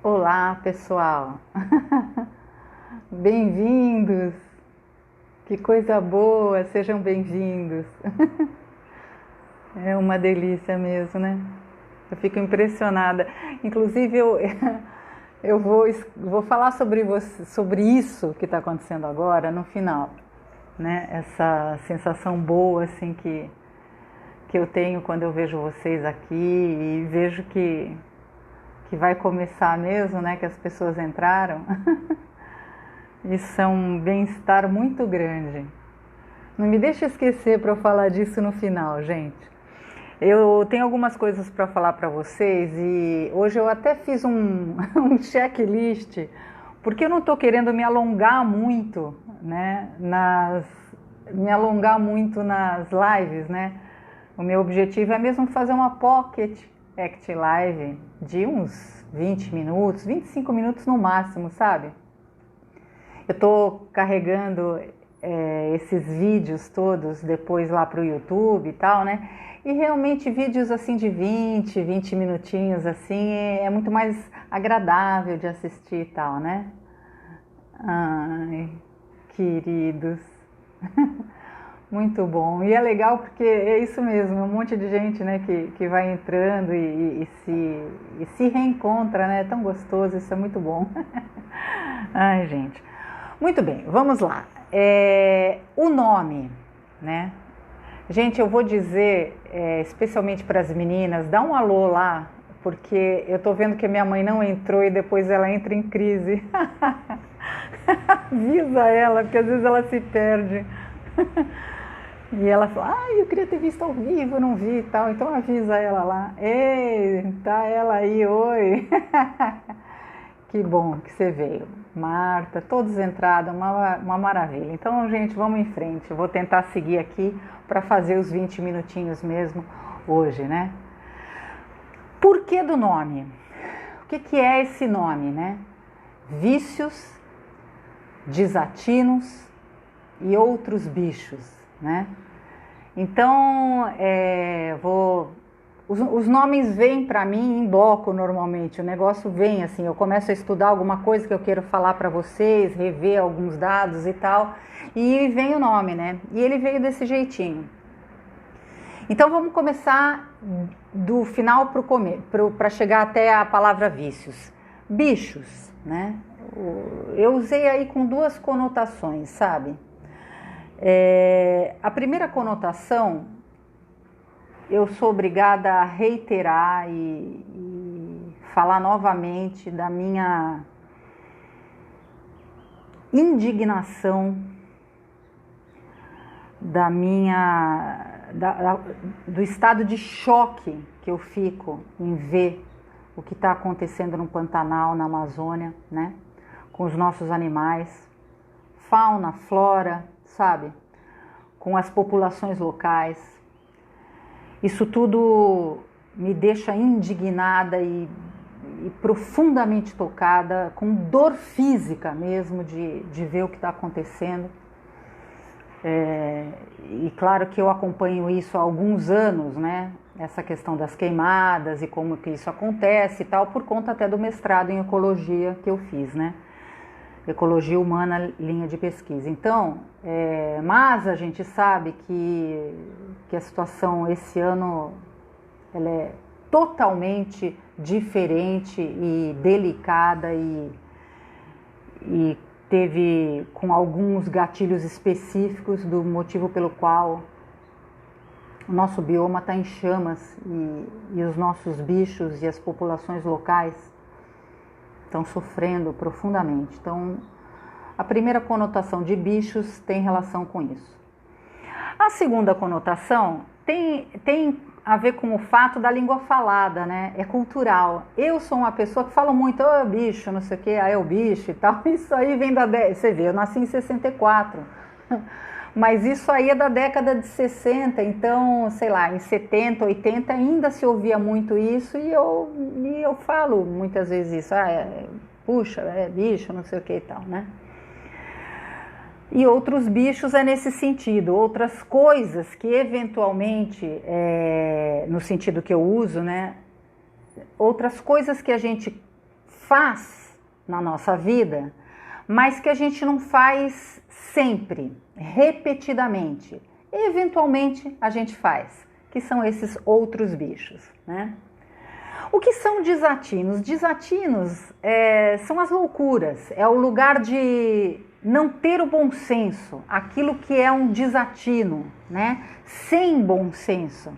Olá, pessoal. Bem-vindos. Que coisa boa, sejam bem-vindos. É uma delícia mesmo, né? Eu fico impressionada. Inclusive, eu vou falar sobre isso que está acontecendo agora no final, né? Essa sensação boa assim que eu tenho quando eu vejo vocês aqui e vejo que vai começar mesmo, né? Que as pessoas entraram. Isso é um bem-estar muito grande. Não me deixe esquecer para eu falar disso no final, gente. Eu tenho algumas coisas para falar para vocês e hoje eu até fiz um checklist, porque eu não estou querendo me alongar muito, né, me alongar muito nas lives, né? O meu objetivo é mesmo fazer uma Pocket Act Live de uns 20 minutos, 25 minutos no máximo, sabe? Eu estou carregando esses vídeos todos depois lá para o YouTube e tal, né? E realmente vídeos assim de 20 minutinhos assim é muito mais agradável de assistir e tal, né? Ai, queridos. Muito bom. E é legal porque é isso mesmo, um monte de gente, né, que vai entrando e se reencontra, né? É tão gostoso, isso é muito bom. Ai, gente. Muito bem, vamos lá. O nome, né? Gente, eu vou dizer, especialmente para as meninas, dá um alô lá, porque eu tô vendo que a minha mãe não entrou e depois ela entra em crise. Avisa ela, porque às vezes ela se perde. E ela fala, eu queria ter visto ao vivo, não vi e tal. Então avisa ela lá. Ei, tá ela aí, oi. Que bom que você veio. Marta, todos entrados, uma maravilha. Então, gente, vamos em frente. Eu vou tentar seguir aqui para fazer os 20 minutinhos mesmo hoje, né? Por que do nome? O que é esse nome, né? Vícios, desatinos e outros bichos, né? Então, os nomes vêm para mim em bloco normalmente, o negócio vem assim, eu começo a estudar alguma coisa que eu quero falar para vocês, rever alguns dados e tal, e vem o nome, né? E ele veio desse jeitinho. Então vamos começar do final para chegar até a palavra vícios. Bichos, né? Eu usei aí com duas conotações, sabe? A primeira conotação, eu sou obrigada a reiterar e falar novamente da minha indignação, do estado de choque que eu fico em ver o que está acontecendo no Pantanal, na Amazônia, né? Com os nossos animais, fauna, flora, sabe? Com as populações locais. Isso tudo me deixa indignada e profundamente tocada, com dor física mesmo de ver o que está acontecendo. E claro que eu acompanho isso há alguns anos, né? Essa questão das queimadas e como que isso acontece e tal, por conta até do mestrado em ecologia que eu fiz, né? Ecologia humana, linha de pesquisa. Então, mas a gente sabe que a situação esse ano ela é totalmente diferente e delicada e teve com alguns gatilhos específicos do motivo pelo qual o nosso bioma está em chamas e os nossos bichos e as populações locais estão sofrendo profundamente. Então, a primeira conotação de bichos tem relação com isso. A segunda conotação tem a ver com o fato da língua falada, né? É cultural. Eu sou uma pessoa que fala muito, bicho, não sei o que, é o bicho e tal. Isso aí vem você vê, eu nasci em 64. Mas isso aí é da década de 60, então, sei lá, em 70, 80 ainda se ouvia muito isso e eu falo muitas vezes isso, puxa, é bicho, não sei o que e tal, né? E outros bichos é nesse sentido, outras coisas que eventualmente, no sentido que eu uso, né? Outras coisas que a gente faz na nossa vida, mas que a gente não faz sempre, repetidamente. Eventualmente a gente faz, que são esses outros bichos, né? O que são desatinos? Desatinos são as loucuras, é o lugar de não ter o bom senso, aquilo que é um desatino, né? Sem bom senso.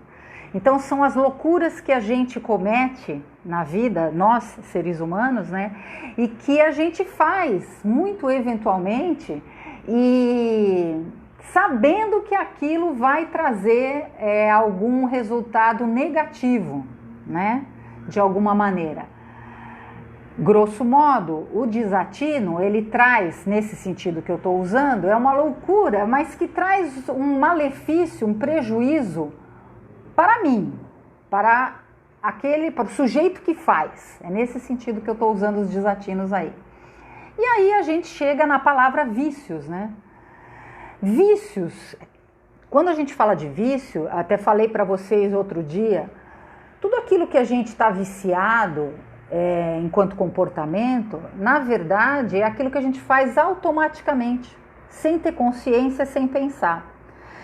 Então são as loucuras que a gente comete na vida, nós seres humanos, né? E que a gente faz muito eventualmente e sabendo que aquilo vai trazer algum resultado negativo, né? De alguma maneira. Grosso modo, o desatino, ele traz, nesse sentido que eu estou usando, é uma loucura, mas que traz um malefício, um prejuízo para mim, para o sujeito que faz. É nesse sentido que eu estou usando os desatinos aí. E aí a gente chega na palavra vícios, né? Vícios, quando a gente fala de vício, até falei para vocês outro dia, tudo aquilo que a gente está viciado enquanto comportamento, na verdade, é aquilo que a gente faz automaticamente, sem ter consciência, sem pensar.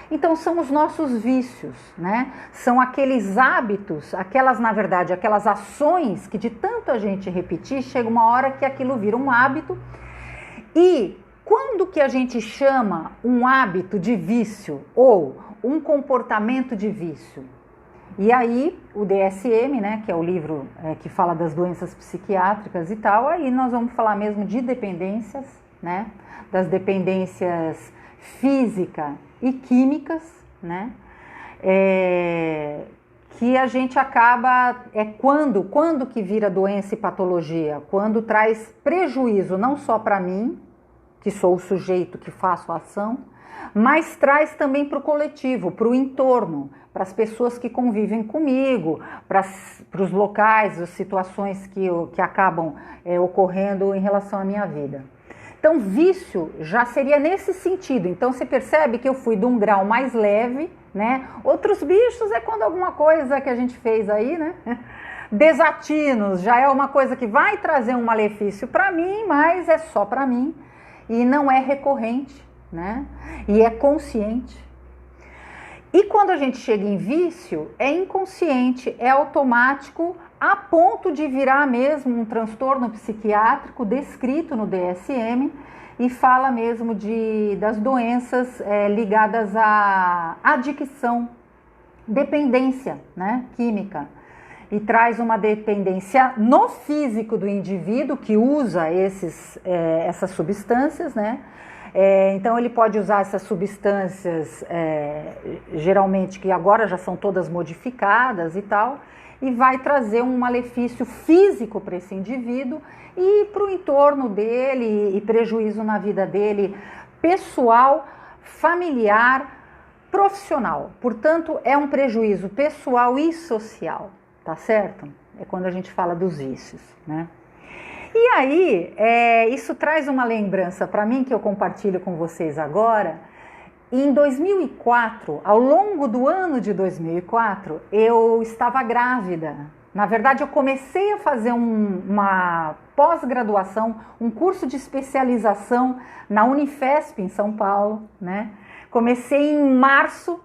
Então são os nossos vícios, né? São aqueles hábitos, na verdade, aquelas ações que de tanto a gente repetir, chega uma hora que aquilo vira um hábito. E quando que a gente chama um hábito de vício ou um comportamento de vício? E aí o DSM, né, que é o livro que fala das doenças psiquiátricas e tal, aí nós vamos falar mesmo de dependências, né, das dependências física e químicas, né, que a gente acaba, quando que vira doença e patologia? Quando traz prejuízo não só para mim, que sou o sujeito que faço a ação, mas traz também para o coletivo, para o entorno, para as pessoas que convivem comigo, para os locais, as situações que acabam ocorrendo em relação à minha vida. Então, vício já seria nesse sentido. Então, você percebe que eu fui de um grau mais leve, né? Outros bichos é quando alguma coisa que a gente fez aí, né? Desatinos já é uma coisa que vai trazer um malefício para mim, mas é só para mim e não é recorrente, né? E é consciente. E quando a gente chega em vício, é inconsciente, é automático, a ponto de virar mesmo um transtorno psiquiátrico descrito no DSM e fala mesmo das doenças ligadas à adicção, dependência, né, química. E traz uma dependência no físico do indivíduo que usa essas substâncias, né? Então ele pode usar essas substâncias, geralmente que agora já são todas modificadas e tal, e vai trazer um malefício físico para esse indivíduo e para o entorno dele e prejuízo na vida dele pessoal, familiar, profissional. Portanto, é um prejuízo pessoal e social, tá certo? É quando a gente fala dos vícios, né? E aí, isso traz uma lembrança para mim que eu compartilho com vocês agora. Em 2004, ao longo do ano de 2004, eu estava grávida. Na verdade, eu comecei a fazer uma pós-graduação, um curso de especialização na Unifesp, em São Paulo, né? Comecei em março,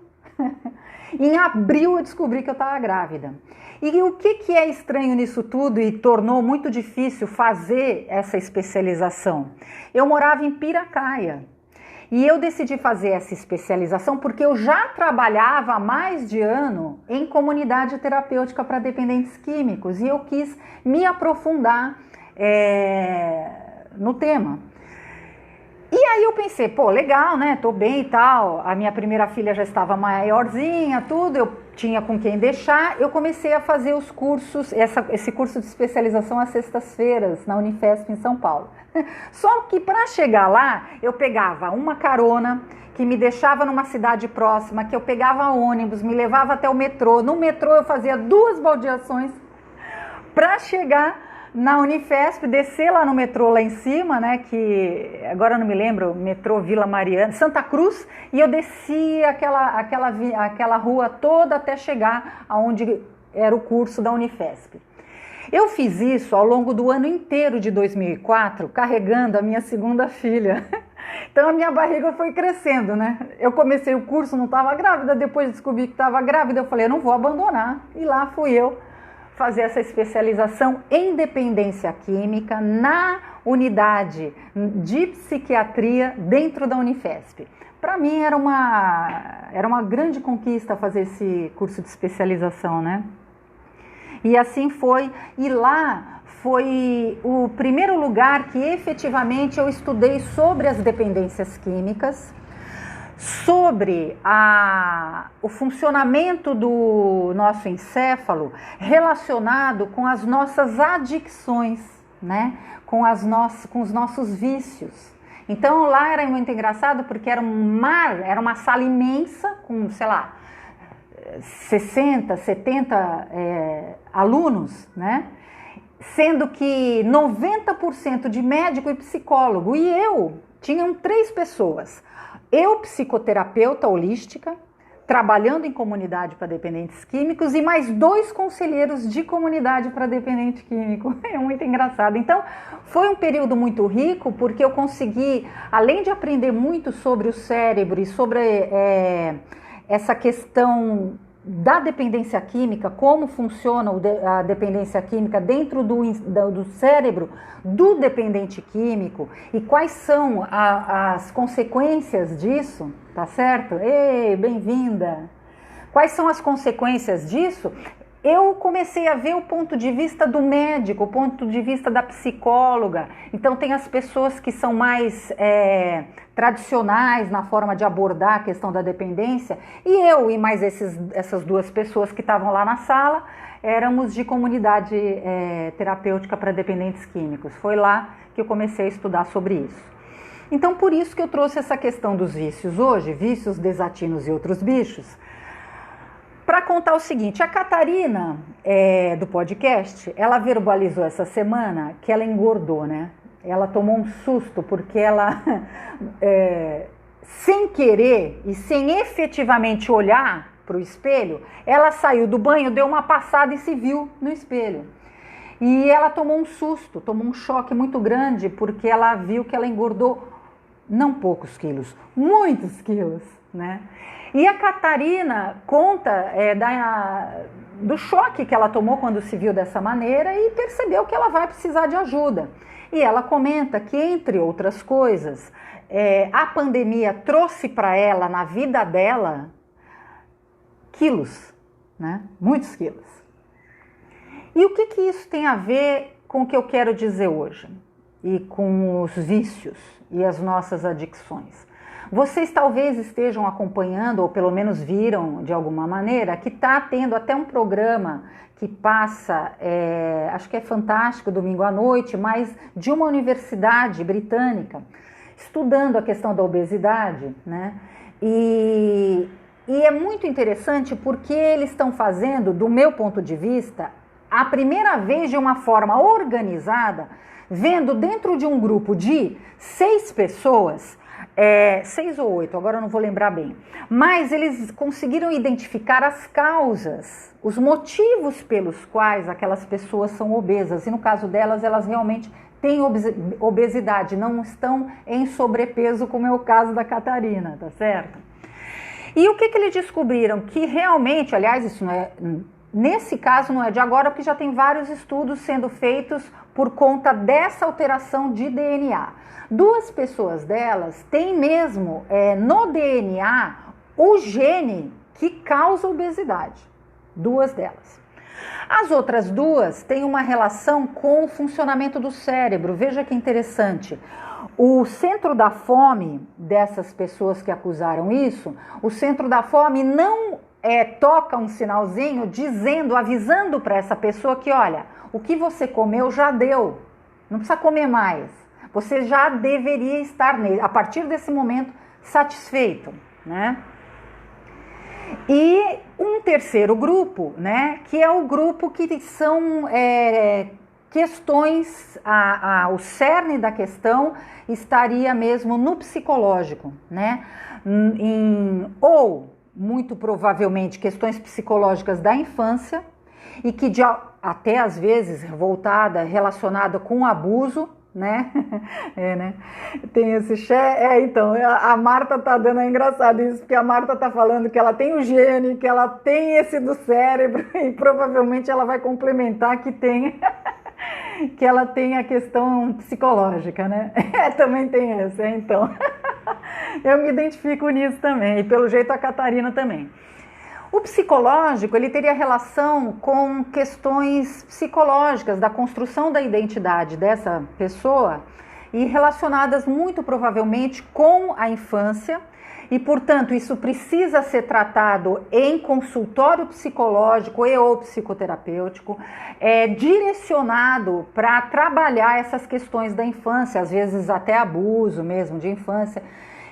em abril eu descobri que eu estava grávida. E o que é estranho nisso tudo e tornou muito difícil fazer essa especialização? Eu morava em Piracaia e eu decidi fazer essa especialização porque eu já trabalhava há mais de ano em comunidade terapêutica para dependentes químicos e eu quis me aprofundar no tema. E aí eu pensei, pô, legal, né? Tô bem e tal. A minha primeira filha já estava maiorzinha, tudo. Eu tinha com quem deixar. Eu comecei a fazer os cursos, esse curso de especialização às sextas-feiras na Unifesp em São Paulo. Só que para chegar lá, eu pegava uma carona que me deixava numa cidade próxima, que eu pegava ônibus, me levava até o metrô. No metrô eu fazia 2 baldeações para chegar na Unifesp, descer lá no metrô lá em cima, né, que agora eu não me lembro, metrô Vila Mariana, Santa Cruz, e eu desci aquela rua toda até chegar aonde era o curso da Unifesp. Eu fiz isso ao longo do ano inteiro de 2004, carregando a minha segunda filha. Então a minha barriga foi crescendo, né? Eu comecei o curso, não estava grávida, depois descobri que estava grávida, eu falei, eu não vou abandonar. E lá fui eu fazer essa especialização em dependência química na unidade de psiquiatria dentro da Unifesp. Para mim era uma grande conquista fazer esse curso de especialização, né? E assim foi, e lá foi o primeiro lugar que efetivamente eu estudei sobre as dependências químicas, sobre o funcionamento do nosso encéfalo relacionado com as nossas adicções, né? Com os nossos vícios. Então lá era muito engraçado porque era uma sala imensa com, sei lá, 60, 70 alunos, né? Sendo que 90% de médico e psicólogo, e tinham 3 pessoas. Eu, psicoterapeuta holística, trabalhando em comunidade para dependentes químicos, e mais 2 conselheiros de comunidade para dependente químico. É muito engraçado. Então, foi um período muito rico, porque eu consegui, além de aprender muito sobre o cérebro e sobre essa questão da dependência química, como funciona a dependência química dentro do cérebro do dependente químico e quais são as consequências disso, tá certo? Ei, bem-vinda! Quais são as consequências disso? Eu comecei a ver o ponto de vista do médico, o ponto de vista da psicóloga. Então tem as pessoas que são mais tradicionais na forma de abordar a questão da dependência, e eu e mais essas 2 pessoas que estavam lá na sala, éramos de comunidade terapêutica para dependentes químicos. Foi lá que eu comecei a estudar sobre isso. Então por isso que eu trouxe essa questão dos vícios hoje, vícios, desatinos e outros bichos, para contar o seguinte, a Catarina do podcast, ela verbalizou essa semana que ela engordou, né? Ela tomou um susto porque ela, sem querer e sem efetivamente olhar para o espelho, ela saiu do banho, deu uma passada e se viu no espelho. E ela tomou um susto, tomou um choque muito grande porque ela viu que ela engordou não poucos quilos, muitos quilos, né? E a Catarina conta do choque que ela tomou quando se viu dessa maneira e percebeu que ela vai precisar de ajuda. E ela comenta que, entre outras coisas, a pandemia trouxe para ela, na vida dela, quilos, né? Muitos quilos. E o que isso tem a ver com o que eu quero dizer hoje? E com os vícios e as nossas adicções? Vocês talvez estejam acompanhando, ou pelo menos viram de alguma maneira, que está tendo até um programa que passa, acho que é fantástico, domingo à noite, mas de uma universidade britânica, estudando a questão da obesidade, né? E é muito interessante porque eles estão fazendo, do meu ponto de vista, a primeira vez de uma forma organizada, vendo dentro de um grupo de 6 pessoas, 6 ou 8, agora eu não vou lembrar bem, mas eles conseguiram identificar as causas, os motivos pelos quais aquelas pessoas são obesas, e no caso delas, elas realmente têm obesidade, não estão em sobrepeso, como é o caso da Catarina, tá certo? E o que eles descobriram? Que realmente, aliás, isso não é, nesse caso não é de agora, porque já tem vários estudos sendo feitos por conta dessa alteração de DNA. 2 pessoas delas têm mesmo no DNA o gene que causa obesidade. 2 delas. As outras 2 têm uma relação com o funcionamento do cérebro. Veja que interessante. O centro da fome dessas pessoas que acusaram isso, o centro da fome não toca um sinalzinho dizendo, avisando para essa pessoa que, olha, o que você comeu já deu, não precisa comer mais. Você já deveria estar, a partir desse momento, satisfeito, né? E um terceiro grupo, né, que é o grupo que questões, o cerne da questão estaria mesmo no psicológico, né? Ou, muito provavelmente, questões psicológicas da infância e que até às vezes relacionada com abuso, né? Né? Tem esse então, a Marta tá dando, é engraçado isso, porque a Marta tá falando que ela tem o gene, que ela tem esse do cérebro e provavelmente ela vai complementar que tem que ela tem a questão psicológica, né? Também tem essa, então. Eu me identifico nisso também, e pelo jeito a Catarina também. O psicológico, ele teria relação com questões psicológicas da construção da identidade dessa pessoa e relacionadas muito provavelmente com a infância e, portanto, isso precisa ser tratado em consultório psicológico e ou psicoterapêutico, direcionado para trabalhar essas questões da infância, às vezes até abuso mesmo de infância.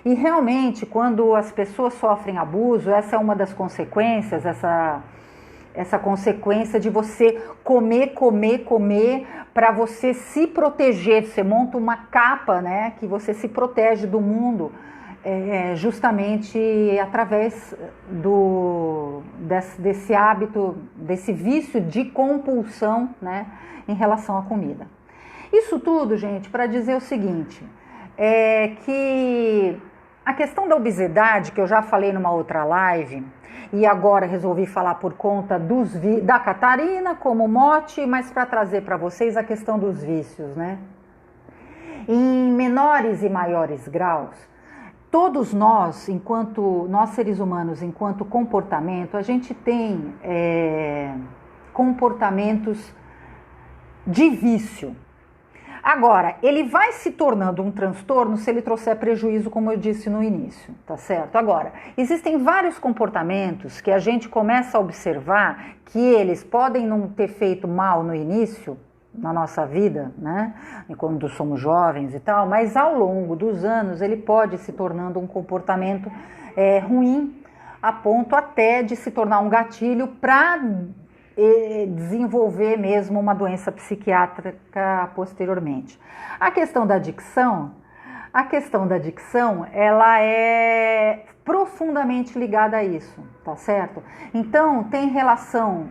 E realmente, quando as pessoas sofrem abuso, essa é uma das consequências, essa consequência de você comer para você se proteger. Você monta uma capa, né, que você se protege do mundo, justamente através desse hábito, desse vício de compulsão, né, em relação à comida. Isso tudo, gente, para dizer o seguinte, que a questão da obesidade, que eu já falei numa outra live, e agora resolvi falar por conta da Catarina como mote, mas para trazer para vocês a questão dos vícios, né? Em menores e maiores graus, todos nós, enquanto nós seres humanos, enquanto comportamento, a gente tem comportamentos de vício. Agora, ele vai se tornando um transtorno se ele trouxer prejuízo, como eu disse no início, tá certo? Agora, existem vários comportamentos que a gente começa a observar que eles podem não ter feito mal no início, na nossa vida, né? Quando somos jovens e tal, mas ao longo dos anos ele pode se tornando um comportamento ruim, a ponto até de se tornar um gatilho para desenvolver mesmo uma doença psiquiátrica posteriormente. A questão da adicção, ela é profundamente ligada a isso, tá certo? Então, tem relação,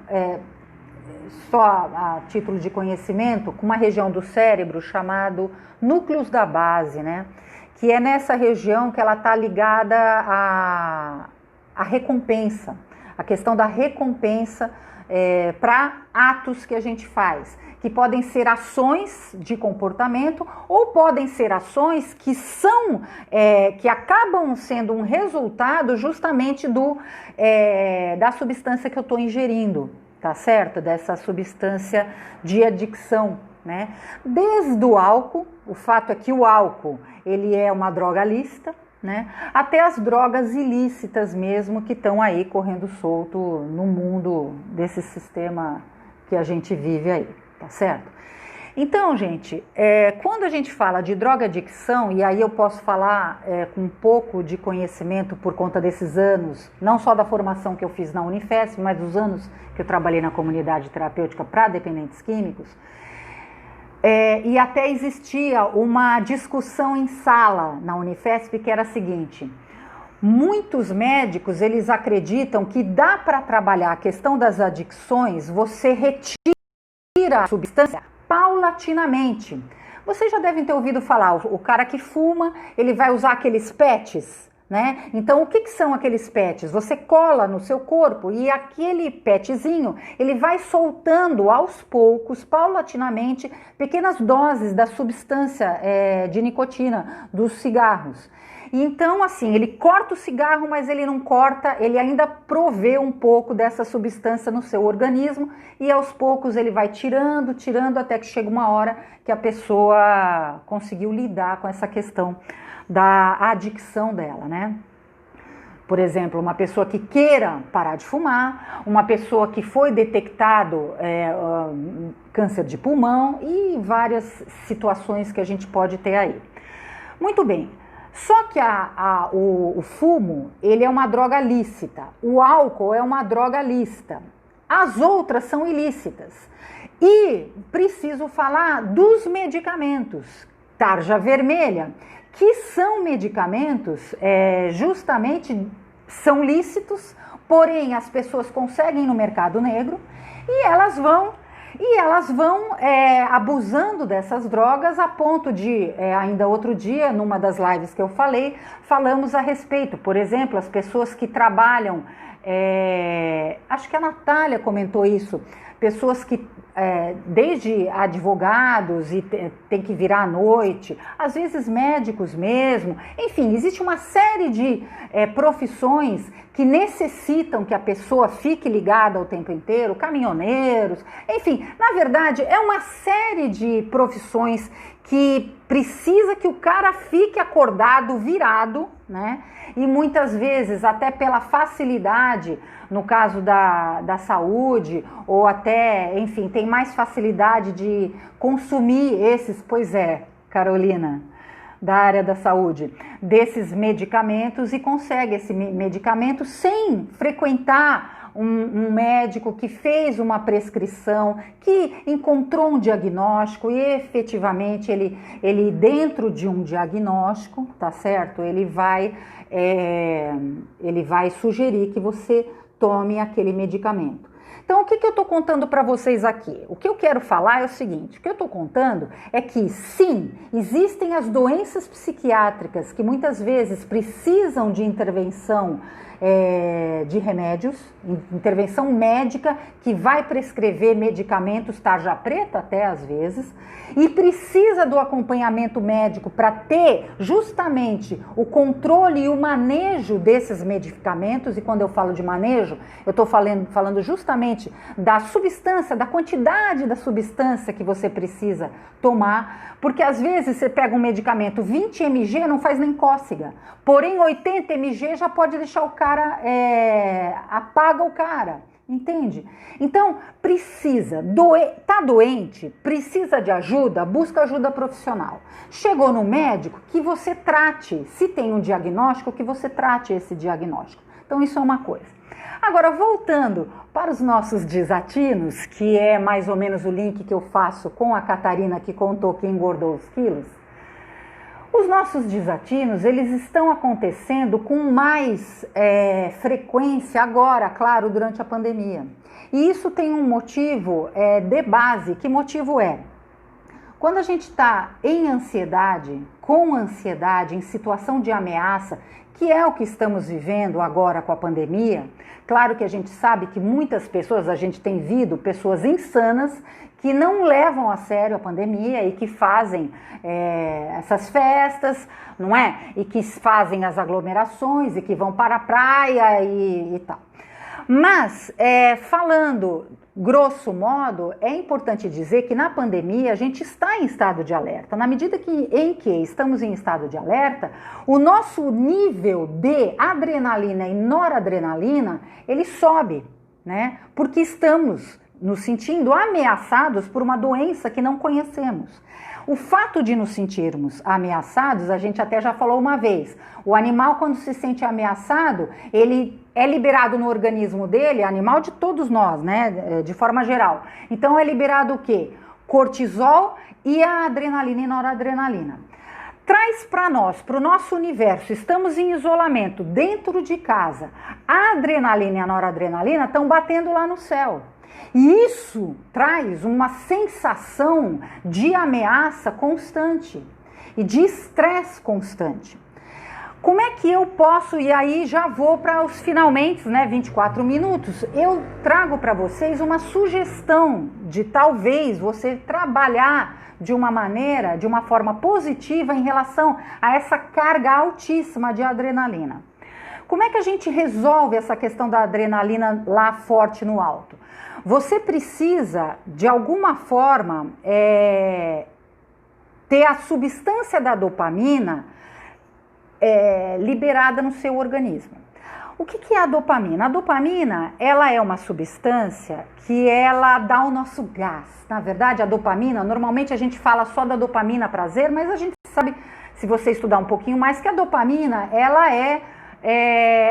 só a título de conhecimento, com uma região do cérebro chamado núcleos da base, né? Que é nessa região que ela está ligada à recompensa, a questão da recompensa para atos que a gente faz, que podem ser ações de comportamento ou podem ser ações que que acabam sendo um resultado justamente da substância que eu estou ingerindo, tá certo? Dessa substância de adicção, né? Desde o álcool, o fato é que o álcool, ele é uma droga lícita, né? Até as drogas ilícitas mesmo que estão aí correndo solto no mundo desse sistema que a gente vive aí, tá certo? Então, gente, quando a gente fala de droga-adicção, e aí eu posso falar com um pouco de conhecimento por conta desses anos, não só da formação que eu fiz na Unifesp, mas dos anos que eu trabalhei na comunidade terapêutica para dependentes químicos, e até existia uma discussão em sala na Unifesp que era a seguinte: muitos médicos, eles acreditam que dá para trabalhar a questão das adicções, você retira a substância paulatinamente. Vocês já devem ter ouvido falar, o cara que fuma, ele vai usar aqueles PETs, né? Então, o que são aqueles PETs? Você cola no seu corpo e aquele PETzinho, ele vai soltando aos poucos, paulatinamente, pequenas doses da substância de nicotina dos cigarros. Então, assim, ele corta o cigarro, mas ele não corta, ele ainda provê um pouco dessa substância no seu organismo e aos poucos ele vai tirando, até que chega uma hora que a pessoa conseguiu lidar com essa questão da adicção dela, né? Por exemplo, uma pessoa que queira parar de fumar, uma pessoa que foi detectado câncer de pulmão e várias situações que a gente pode ter aí. Muito bem. Só que o fumo, ele é uma droga lícita, o álcool é uma droga lícita. as outras são ilícitas. E preciso falar dos medicamentos, tarja vermelha, que são medicamentos justamente são lícitos, porém as pessoas conseguem no mercado negro e elas vão abusando dessas drogas a ponto de, ainda outro dia, numa das lives que eu falamos a respeito, por exemplo, as pessoas que trabalham, acho que a Natália comentou isso, pessoas que desde advogados e tem que virar à noite, às vezes médicos mesmo, enfim, existe uma série de profissões que necessitam que a pessoa fique ligada o tempo inteiro, caminhoneiros, enfim, na verdade é uma série de profissões que precisa que o cara fique acordado, virado, né? E muitas vezes, até pela facilidade, no caso da saúde, ou até, enfim, tem mais facilidade de consumir esses, pois é, Carolina, da área da saúde, desses medicamentos e consegue esse medicamento sem frequentar um médico que fez uma prescrição, que encontrou um diagnóstico e efetivamente ele dentro de um diagnóstico, tá certo? Ele vai sugerir que você tome aquele medicamento. Então, o que eu estou contando para vocês aqui? O que eu quero falar é o seguinte, o que eu estou contando é que, sim, existem as doenças psiquiátricas que muitas vezes precisam de intervenção de remédios, intervenção médica que vai prescrever medicamentos tarja preta até às vezes, e precisa do acompanhamento médico para ter justamente o controle e o manejo desses medicamentos, e quando eu falo de manejo, eu estou falando justamente da substância, da quantidade da substância que você precisa tomar, porque às vezes você pega um medicamento 20 mg, não faz nem cócega, porém 80 mg já pode deixar o cara, apaga o cara, entende? Então, tá doente, precisa de ajuda, busca ajuda profissional. Chegou no médico, que você trate, se tem um diagnóstico, que você trate esse diagnóstico. Então, isso é uma coisa. Agora, voltando para os nossos desatinos, que é mais ou menos o link que eu faço com a Catarina, que contou que engordou os quilos, os nossos desatinos, eles estão acontecendo com mais frequência agora, claro, durante a pandemia. E isso tem um motivo de base. Que motivo é? Quando a gente está em ansiedade, com ansiedade, em situação de ameaça, que é o que estamos vivendo agora com a pandemia, claro que a gente sabe que muitas pessoas, a gente tem visto pessoas insanas que não levam a sério a pandemia e que fazem essas festas, não é? E que fazem as aglomerações e que vão para a praia e tal. Mas, falando grosso modo, é importante dizer que na pandemia a gente está em estado de alerta. Na medida em que estamos em estado de alerta, o nosso nível de adrenalina e noradrenalina, ele sobe, né? Porque estamos nos sentindo ameaçados por uma doença que não conhecemos. O fato de nos sentirmos ameaçados, a gente até já falou uma vez, o animal quando se sente ameaçado, ele é liberado no organismo dele, animal de todos nós, né, de forma geral. Então é liberado o quê? Cortisol e a adrenalina e noradrenalina. Traz para nós, para o nosso universo, estamos em isolamento, dentro de casa, a adrenalina e a noradrenalina estão batendo lá no céu. E isso traz uma sensação de ameaça constante e de estresse constante. Como é que eu posso, e aí já vou para os finalmente, né, 24 minutos, eu trago para vocês uma sugestão de talvez você trabalhar de uma maneira, de uma forma positiva em relação a essa carga altíssima de adrenalina. Como é que a gente resolve essa questão da adrenalina lá forte no alto? Você precisa, de alguma forma, ter a substância da dopamina liberada no seu organismo. O que é a dopamina? A dopamina, ela é uma substância que ela dá o nosso gás. Na verdade, a dopamina, normalmente a gente fala só da dopamina prazer, mas a gente sabe, se você estudar um pouquinho mais, que a dopamina, ela é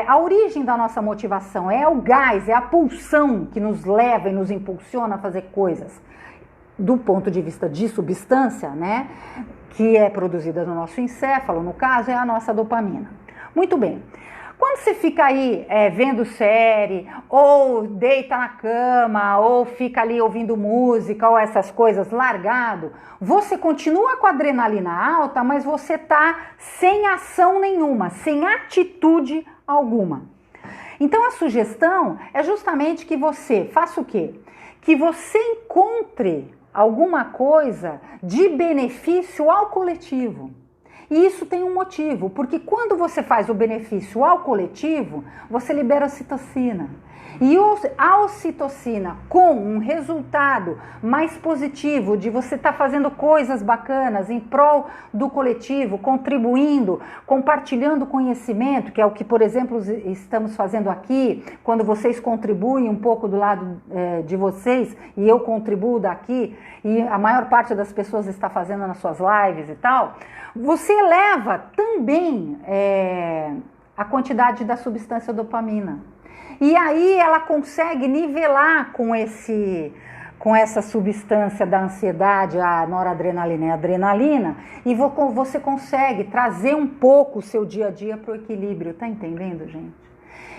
a origem da nossa motivação, é o gás, é a pulsão que nos leva e nos impulsiona a fazer coisas. Do ponto de vista de substância, né, que é produzida no nosso encéfalo, no caso, é a nossa dopamina. Muito bem. Quando você fica aí vendo série, ou deita na cama, ou fica ali ouvindo música, ou essas coisas largado, você continua com a adrenalina alta, mas você tá sem ação nenhuma, sem atitude alguma. Então a sugestão é justamente que você faça o quê? Que você encontre alguma coisa de benefício ao coletivo. E isso tem um motivo, porque quando você faz o benefício ao coletivo, você libera ocitocina. E a ocitocina, com um resultado mais positivo de você estar fazendo coisas bacanas em prol do coletivo, contribuindo, compartilhando conhecimento, que é o que, por exemplo, estamos fazendo aqui, quando vocês contribuem um pouco do lado de vocês e eu contribuo daqui, e a maior parte das pessoas está fazendo nas suas lives e tal, você eleva também a quantidade da substância dopamina. E aí ela consegue nivelar com essa substância da ansiedade, a noradrenalina e a adrenalina, e você consegue trazer um pouco o seu dia a dia para o equilíbrio. Tá entendendo, gente?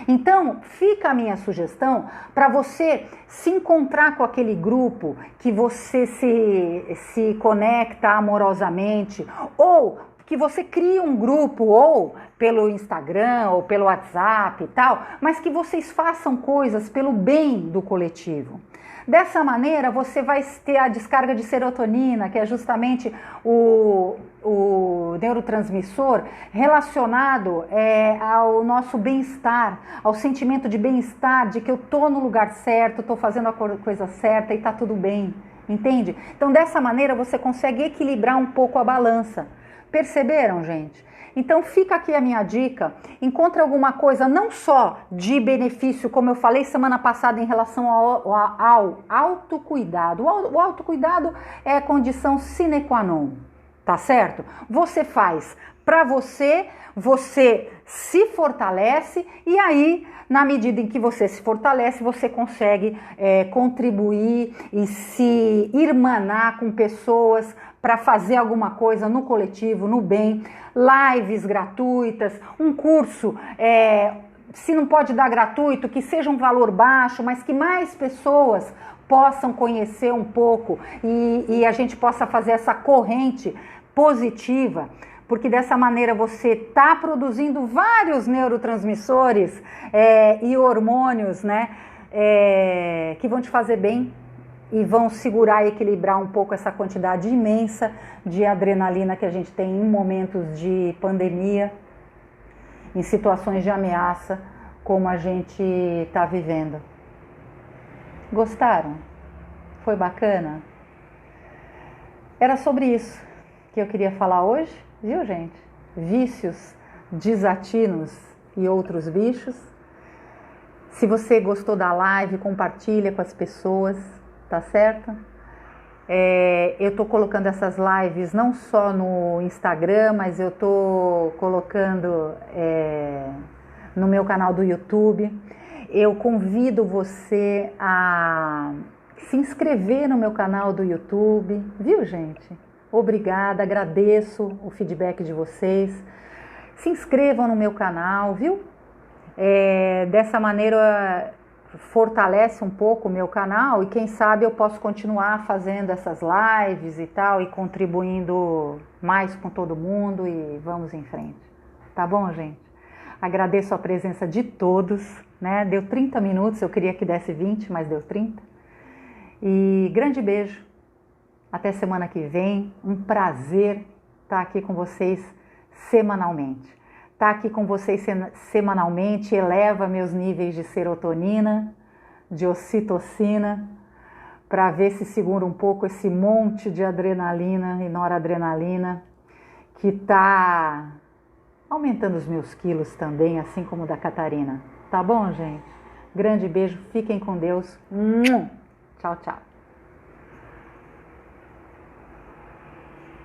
Então, fica a minha sugestão para você se encontrar com aquele grupo que você se conecta amorosamente, ou que você crie um grupo, ou pelo Instagram, ou pelo WhatsApp e tal, mas que vocês façam coisas pelo bem do coletivo. Dessa maneira, você vai ter a descarga de serotonina, que é justamente o neurotransmissor relacionado ao nosso bem-estar, ao sentimento de bem-estar, de que eu estou no lugar certo, estou fazendo a coisa certa e está tudo bem, entende? Então, dessa maneira, você consegue equilibrar um pouco a balança. Perceberam, gente? Então fica aqui a minha dica, encontre alguma coisa não só de benefício, como eu falei semana passada em relação ao autocuidado. O autocuidado é condição sine qua non, tá certo? Você faz para você se fortalece e aí, na medida em que você se fortalece, você consegue contribuir e se irmanar com pessoas para fazer alguma coisa no coletivo, no bem, lives gratuitas, um curso, se não pode dar gratuito, que seja um valor baixo, mas que mais pessoas possam conhecer um pouco e a gente possa fazer essa corrente positiva, porque dessa maneira você está produzindo vários neurotransmissores e hormônios, né, que vão te fazer bem e vão segurar e equilibrar um pouco essa quantidade imensa de adrenalina que a gente tem em momentos de pandemia, em situações de ameaça, como a gente está vivendo. Gostaram? Foi bacana? Era sobre isso que eu queria falar hoje, viu, gente? Vícios, desatinos e outros bichos. Se você gostou da live, compartilha com as pessoas, tá certo? Eu tô colocando essas lives não só no Instagram, mas eu tô colocando no meu canal do YouTube. Eu convido você a se inscrever no meu canal do YouTube, viu, gente? Obrigada, agradeço o feedback de vocês. Se inscrevam no meu canal, viu? Dessa maneira fortalece um pouco o meu canal e quem sabe eu posso continuar fazendo essas lives e tal e contribuindo mais com todo mundo e vamos em frente. Tá bom, gente? Agradeço a presença de todos, né? Deu 30 minutos, eu queria que desse 20, mas deu 30. E grande beijo. Até semana que vem. Um prazer estar aqui com vocês semanalmente. Estar aqui com vocês semanalmente eleva meus níveis de serotonina, de ocitocina, para ver se segura um pouco esse monte de adrenalina e noradrenalina que está aumentando os meus quilos também, assim como o da Catarina. Tá bom, gente? Grande beijo, fiquem com Deus. Tchau, tchau.